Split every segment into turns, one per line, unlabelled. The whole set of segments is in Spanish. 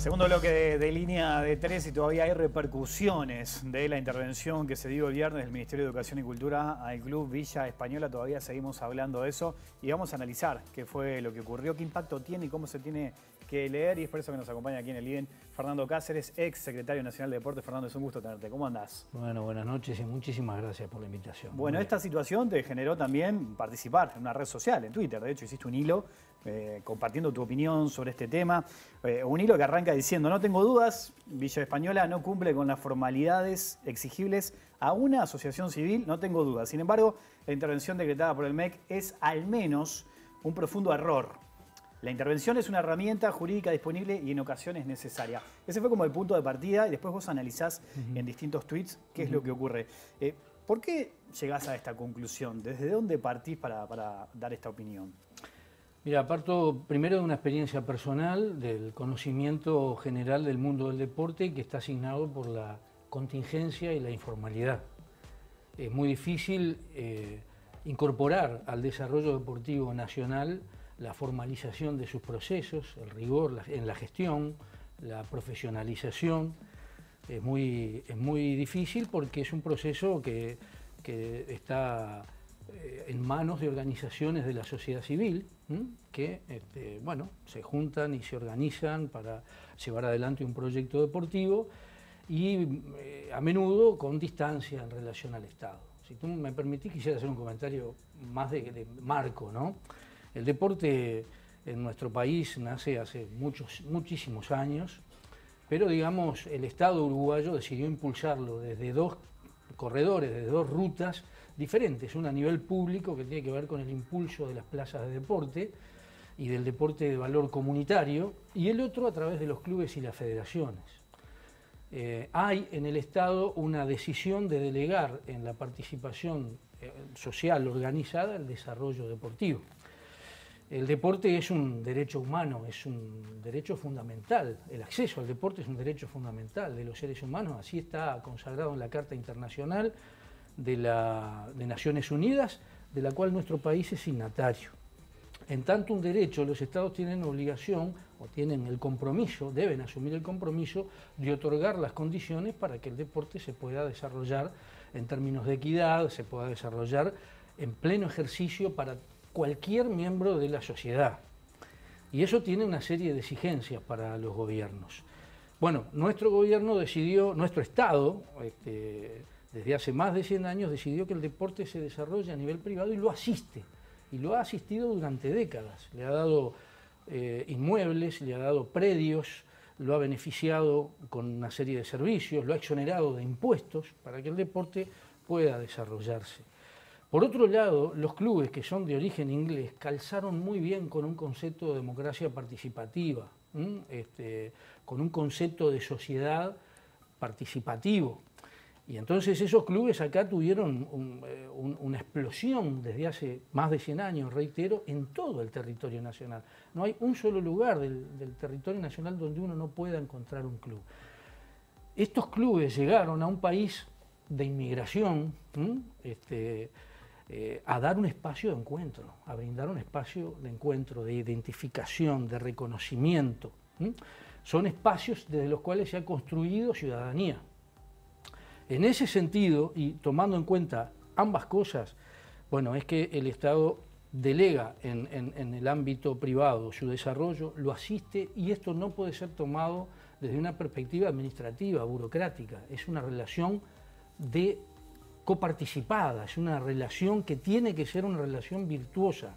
Segundo bloque de línea de tres y todavía hay repercusiones de la intervención que se dio el viernes del Ministerio de Educación y Cultura al Club Villa Española. Todavía seguimos hablando de eso y vamos a analizar qué fue lo que ocurrió, qué impacto tiene y cómo se tiene que leer. Y es por eso que nos acompaña aquí en el IDEN Fernando Cáceres, ex secretario nacional de Deportes. Fernando, es un gusto tenerte. ¿Cómo andás?
Bueno, buenas noches y muchísimas gracias por la invitación.
Bueno, esta situación te generó también participar en una red social, en Twitter. De hecho, hiciste un hilo compartiendo tu opinión sobre este tema. Un hilo que arranca diciendo: no tengo dudas, Villa Española no cumple con las formalidades exigibles a una asociación civil, no tengo dudas. Sin embargo, la intervención decretada por el MEC es al menos un profundo error. La intervención es una herramienta jurídica disponible y en ocasiones necesaria. Ese fue como el punto de partida y después vos analizás en distintos tweets qué es lo que ocurre. ¿Por qué llegás a esta conclusión? ¿Desde dónde partís para dar esta opinión?
Mira, parto primero de una experiencia personal, del conocimiento general del mundo del deporte que está asignado por la contingencia y la informalidad. Es muy difícil incorporar al desarrollo deportivo nacional la formalización de sus procesos, el rigor en la gestión, la profesionalización. Es muy difícil porque es un proceso que está en manos de organizaciones de la sociedad civil que bueno, se juntan y se organizan para llevar adelante un proyecto deportivo y a menudo con distancia en relación al Estado. Si tú me permitís, quisiera hacer un comentario más de marco, ¿no? El deporte en nuestro país nace hace muchísimos años, pero digamos el Estado uruguayo decidió impulsarlo desde dos corredores, desde dos rutas diferentes, una a nivel público que tiene que ver con el impulso de las plazas de deporte y del deporte de valor comunitario, y el otro a través de los clubes y las federaciones. Hay en el Estado una decisión de delegar en la participación social organizada el desarrollo deportivo. El deporte es un derecho humano, es un derecho fundamental. El acceso al deporte es un derecho fundamental de los seres humanos, así está consagrado en la Carta Internacional de Naciones Unidas, de la cual nuestro país es signatario. En tanto un derecho, los Estados tienen obligación o tienen el compromiso, deben asumir el compromiso de otorgar las condiciones para que el deporte se pueda desarrollar en términos de equidad, se pueda desarrollar en pleno ejercicio para cualquier miembro de la sociedad. Y eso tiene una serie de exigencias para los gobiernos. Bueno, nuestro gobierno decidió, nuestro Estado, desde hace más de 100 años, decidió que el deporte se desarrolle a nivel privado y lo asiste. Y lo ha asistido durante décadas. Le ha dado inmuebles, le ha dado predios, lo ha beneficiado con una serie de servicios, lo ha exonerado de impuestos para que el deporte pueda desarrollarse. Por otro lado, los clubes que son de origen inglés calzaron muy bien con un concepto de democracia participativa, con un concepto de sociedad participativo. Y entonces esos clubes acá tuvieron una explosión desde hace más de 100 años, reitero, en todo el territorio nacional. No hay un solo lugar del territorio nacional donde uno no pueda encontrar un club. Estos clubes llegaron a un país de inmigración, a dar un espacio de encuentro, a brindar un espacio de encuentro, de identificación, de reconocimiento. Son espacios desde los cuales se ha construido ciudadanía. En ese sentido, y tomando en cuenta ambas cosas, bueno, es que el Estado delega en el ámbito privado su desarrollo, lo asiste, y esto no puede ser tomado desde una perspectiva administrativa, burocrática. Es una relación coparticipada, es una relación que tiene que ser una relación virtuosa.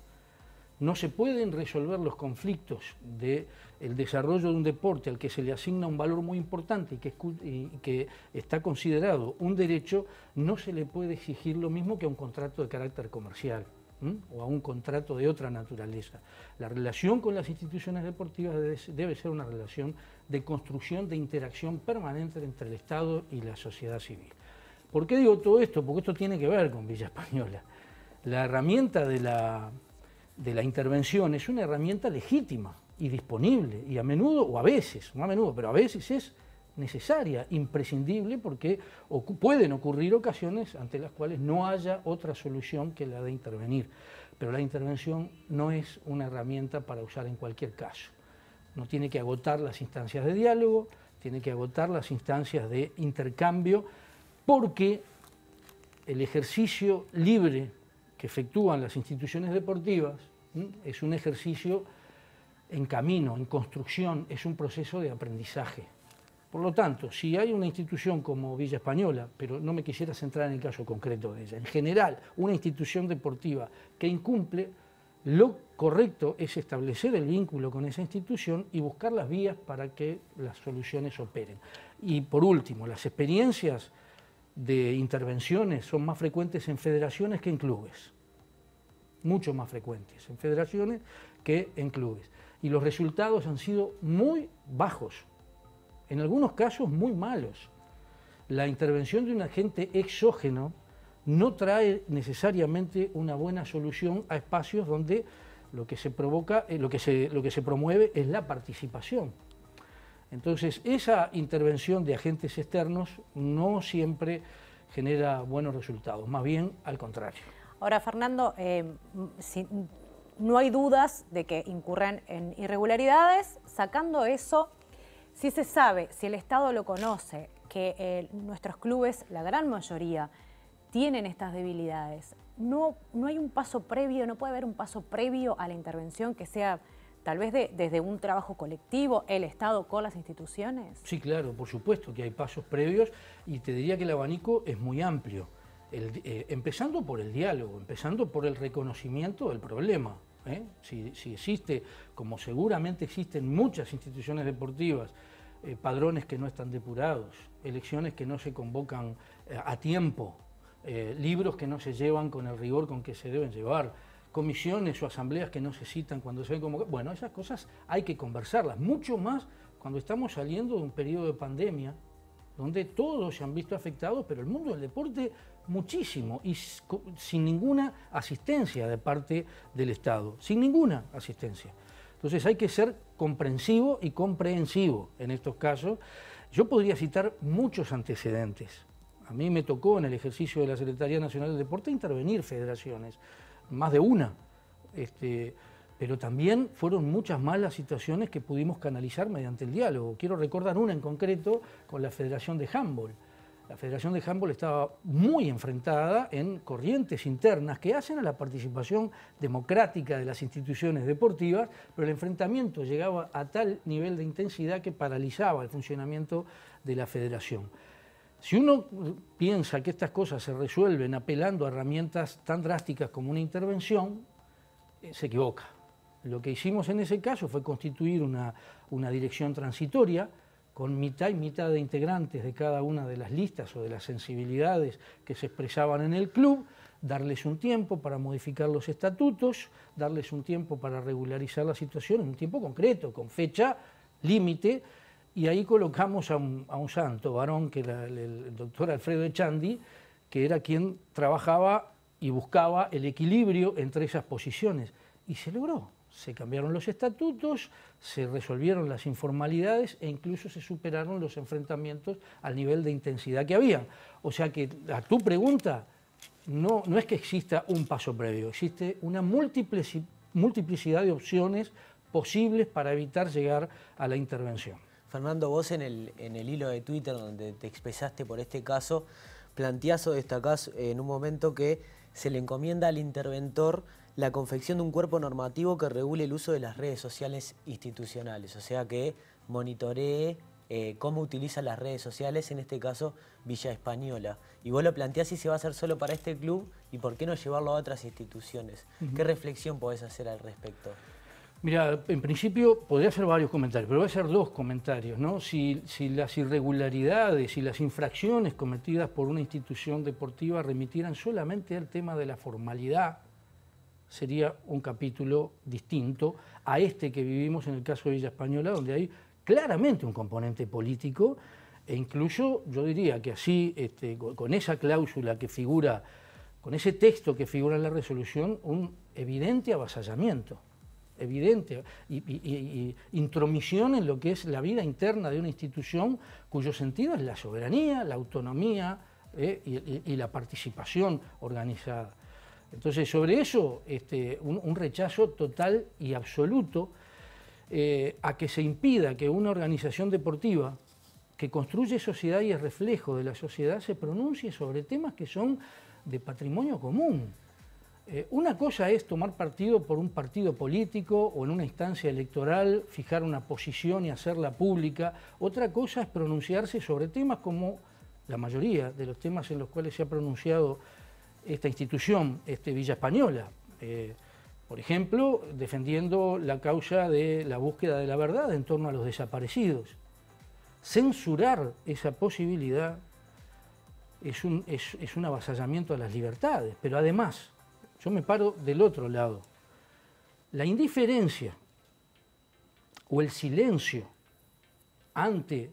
No se pueden resolver los conflictos del desarrollo de un deporte al que se le asigna un valor muy importante y que está considerado un derecho, no se le puede exigir lo mismo que a un contrato de carácter comercial o a un contrato de otra naturaleza. La relación con las instituciones deportivas debe ser una relación de construcción, de interacción permanente entre el Estado y la sociedad civil. ¿Por qué digo todo esto? Porque esto tiene que ver con Villa Española. La herramienta de la intervención es una herramienta legítima y disponible, y a menudo, o a veces, no a menudo, pero a veces es necesaria, imprescindible, porque pueden ocurrir ocasiones ante las cuales no haya otra solución que la de intervenir. Pero la intervención no es una herramienta para usar en cualquier caso. no tiene que agotar las instancias de diálogo, tiene que agotar las instancias de intercambio, porque el ejercicio libre que efectúan las instituciones deportivas es un ejercicio en camino, en construcción, es un proceso de aprendizaje. Por lo tanto, si hay una institución como Villa Española, pero no me quisiera centrar en el caso concreto de ella, en general, una institución deportiva que incumple, lo correcto es establecer el vínculo con esa institución y buscar las vías para que las soluciones operen. Y por último, las experiencias de intervenciones son más frecuentes en federaciones que en clubes, mucho más frecuentes en federaciones que en clubes. Y los resultados han sido muy bajos, en algunos casos muy malos. La intervención de un agente exógeno no trae necesariamente una buena solución a espacios donde lo que se provoca, lo que se promueve es la participación. Entonces, esa intervención de agentes externos no siempre genera buenos resultados, más bien al contrario.
Ahora, Fernando, no hay dudas de que incurren en irregularidades. Sacando eso, si se sabe, si el Estado lo conoce, que nuestros clubes, la gran mayoría, tienen estas debilidades, ¿no hay un paso previo, no puede haber un paso previo a la intervención que sea tal vez desde un trabajo colectivo, el Estado con las instituciones?
Sí, claro, por supuesto que hay pasos previos y te diría que el abanico es muy amplio, empezando por el diálogo, empezando por el reconocimiento del problema. Si existe, como seguramente existen muchas instituciones deportivas, padrones que no están depurados, elecciones que no se convocan a tiempo, libros que no se llevan con el rigor con que se deben llevar, comisiones o asambleas que no se citan cuando se ven convocadas. Bueno, esas cosas hay que conversarlas, mucho más cuando estamos saliendo de un periodo de pandemia, donde todos se han visto afectados, pero el mundo del deporte muchísimo, y sin ninguna asistencia de parte del Estado, sin ninguna asistencia. Entonces hay que ser comprensivo y comprensivo en estos casos. Yo podría citar muchos antecedentes. A mí me tocó en el ejercicio de la Secretaría Nacional del Deporte intervenir federaciones, más de una, pero también fueron muchas más las situaciones que pudimos canalizar mediante el diálogo. Quiero recordar una en concreto con la Federación de Handball. La Federación de Handball estaba muy enfrentada en corrientes internas que hacen a la participación democrática de las instituciones deportivas, pero el enfrentamiento llegaba a tal nivel de intensidad que paralizaba el funcionamiento de la federación. Si uno piensa que estas cosas se resuelven apelando a herramientas tan drásticas como una intervención, se equivoca. Lo que hicimos en ese caso fue constituir una dirección transitoria con mitad y mitad de integrantes de cada una de las listas o de las sensibilidades que se expresaban en el club, darles un tiempo para modificar los estatutos, darles un tiempo para regularizar la situación en un tiempo concreto, con fecha límite, y ahí colocamos a un santo varón, que era el doctor Alfredo Echandi, que era quien trabajaba y buscaba el equilibrio entre esas posiciones, y se logró. Se cambiaron los estatutos, se resolvieron las informalidades e incluso se superaron los enfrentamientos al nivel de intensidad que había. O sea que a tu pregunta, no es que exista un paso previo, existe una multiplicidad de opciones posibles para evitar llegar a la intervención.
Fernando, vos en el hilo de Twitter donde te expresaste por este caso, planteás o destacás en un momento que se le encomienda al interventor la confección de un cuerpo normativo que regule el uso de las redes sociales institucionales, o sea que monitoree cómo utiliza las redes sociales, en este caso Villa Española. Y vos lo planteás si se va a hacer solo para este club y por qué no llevarlo a otras instituciones. ¿Qué reflexión podés hacer al respecto?
Mira, en principio podría hacer varios comentarios, pero voy a hacer dos comentarios, ¿no? Si las irregularidades y las infracciones cometidas por una institución deportiva remitieran solamente al tema de la formalidad, sería un capítulo distinto a este que vivimos en el caso de Villa Española, donde hay claramente un componente político, e incluso yo diría que así, con esa cláusula que figura, con ese texto que figura en la resolución, un evidente avasallamiento, evidente y intromisión en lo que es la vida interna de una institución cuyo sentido es la soberanía, la autonomía y la participación organizada. Entonces, sobre eso, un rechazo total y absoluto. a que se impida que una organización deportiva que construye sociedad y es reflejo de la sociedad se pronuncie sobre temas que son de patrimonio común. Una cosa es tomar partido por un partido político o en una instancia electoral, fijar una posición y hacerla pública. Otra cosa es pronunciarse sobre temas como la mayoría de los temas en los cuales se ha pronunciado esta institución, Villa Española. Por ejemplo, defendiendo la causa de la búsqueda de la verdad en torno a los desaparecidos. Censurar esa posibilidad es un avasallamiento a las libertades, pero además, yo me paro del otro lado. La indiferencia o el silencio ante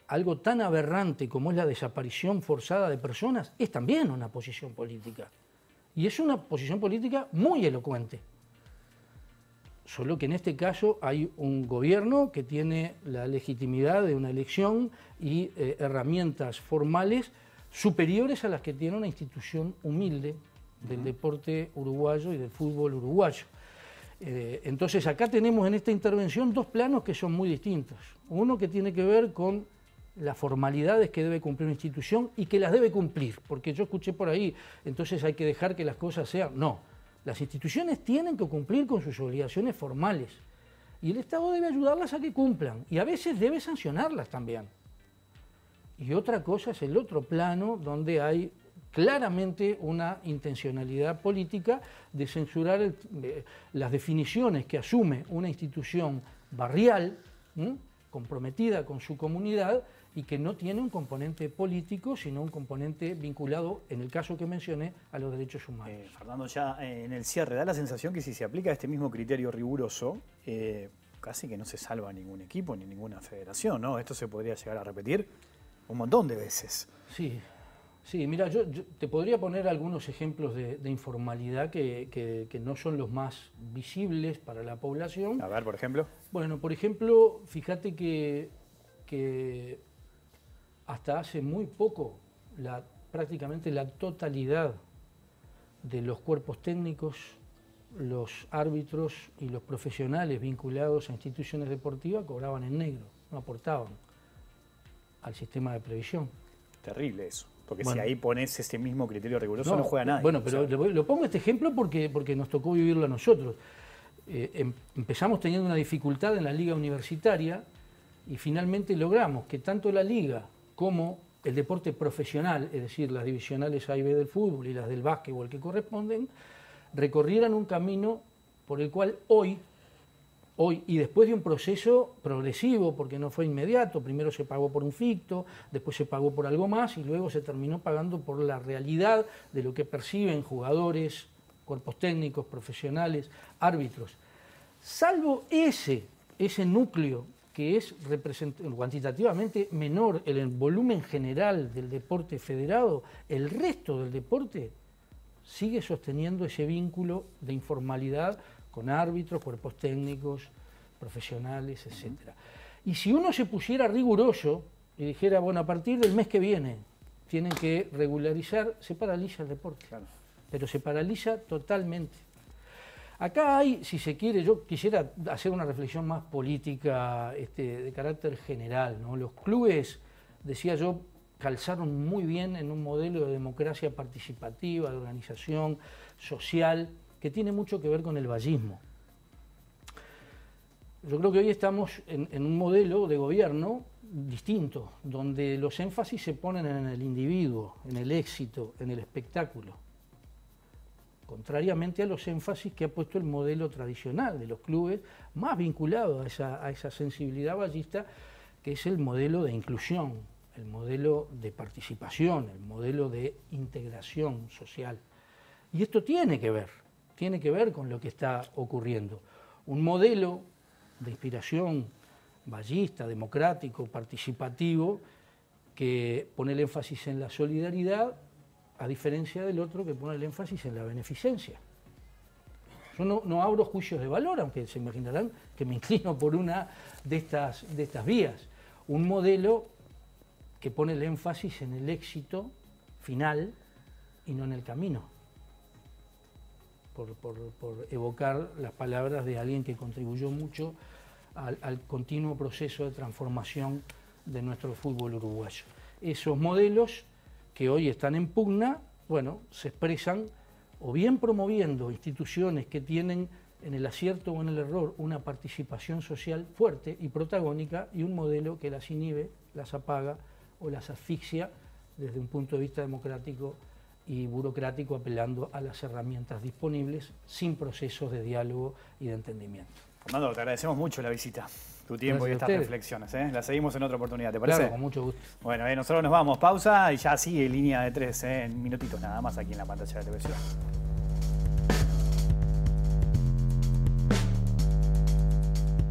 algo tan aberrante como es la desaparición forzada de personas es también una posición política. Y es una posición política muy elocuente. Solo que en este caso hay un gobierno que tiene la legitimidad de una elección y herramientas formales superiores a las que tiene una institución humilde del deporte uruguayo y del fútbol uruguayo. Entonces acá tenemos en esta intervención dos planos que son muy distintos. Uno que tiene que ver con las formalidades que debe cumplir una institución y que las debe cumplir, porque yo escuché por ahí, entonces hay que dejar que las cosas sean... No, las instituciones tienen que cumplir con sus obligaciones formales y el Estado debe ayudarlas a que cumplan y a veces debe sancionarlas también. Y otra cosa es el otro plano donde hay claramente una intencionalidad política de censurar las definiciones que asume una institución barrial, comprometida con su comunidad y que no tiene un componente político, sino un componente vinculado, en el caso que mencioné, a los derechos humanos.
Fernando, ya en el cierre, da la sensación que si se aplica este mismo criterio riguroso, casi que no se salva ningún equipo ni ninguna federación, ¿no? Esto se podría llegar a repetir un montón de veces.
Sí, mira, yo te podría poner algunos ejemplos de informalidad que no son los más visibles para la población.
A ver, por ejemplo.
Bueno, por ejemplo, fíjate que hasta hace muy poco prácticamente la totalidad de los cuerpos técnicos, los árbitros y los profesionales vinculados a instituciones deportivas cobraban en negro, no aportaban al sistema de previsión.
Terrible eso. Porque
bueno,
si ahí pones ese mismo criterio riguroso, no juega nadie.
Bueno, pero lo pongo este ejemplo porque nos tocó vivirlo a nosotros. Empezamos teniendo una dificultad en la liga universitaria y finalmente logramos que tanto la liga como el deporte profesional, es decir, las divisionales A y B del fútbol y las del básquetbol que corresponden, recorrieran un camino por el cual hoy, y después de un proceso progresivo, porque no fue inmediato, primero se pagó por un ficto, después se pagó por algo más y luego se terminó pagando por la realidad de lo que perciben jugadores, cuerpos técnicos, profesionales, árbitros. Salvo ese núcleo que es cuantitativamente menor en el volumen general del deporte federado, el resto del deporte sigue sosteniendo ese vínculo de informalidad con árbitros, cuerpos técnicos, profesionales, etc. Y si uno se pusiera riguroso y dijera, bueno, a partir del mes que viene tienen que regularizar, se paraliza el deporte. Claro. Pero se paraliza totalmente. Acá hay, si se quiere, yo quisiera hacer una reflexión más política de carácter general, ¿no? Los clubes, decía yo, calzaron muy bien en un modelo de democracia participativa, de organización social, que tiene mucho que ver con el vallismo. Yo creo que hoy estamos en un modelo de gobierno distinto, donde los énfasis se ponen en el individuo, en el éxito, en el espectáculo, contrariamente a los énfasis que ha puesto el modelo tradicional de los clubes, más vinculado a esa sensibilidad vallista, que es el modelo de inclusión, el modelo de participación, el modelo de integración social. Y esto tiene que ver con lo que está ocurriendo. Un modelo de inspiración vallista, democrático, participativo, que pone el énfasis en la solidaridad, a diferencia del otro que pone el énfasis en la beneficencia. Yo no abro juicios de valor, aunque se imaginarán que me inclino por una de estas vías. Un modelo que pone el énfasis en el éxito final y no en el camino. Por evocar las palabras de alguien que contribuyó mucho al continuo proceso de transformación de nuestro fútbol uruguayo. Esos modelos que hoy están en pugna, bueno, se expresan o bien promoviendo instituciones que tienen en el acierto o en el error una participación social fuerte y protagónica, y un modelo que las inhibe, las apaga o las asfixia desde un punto de vista democrático y burocrático, apelando a las herramientas disponibles sin procesos de diálogo y de entendimiento.
Fernando, te agradecemos mucho la visita, tu tiempo
Gracias
y
a
estas
ustedes.
reflexiones. La seguimos en otra oportunidad, ¿te parece?
Claro, con mucho gusto.
Bueno, nosotros nos vamos, pausa y ya sigue Línea de 3, en minutitos nada más aquí en la pantalla de televisión.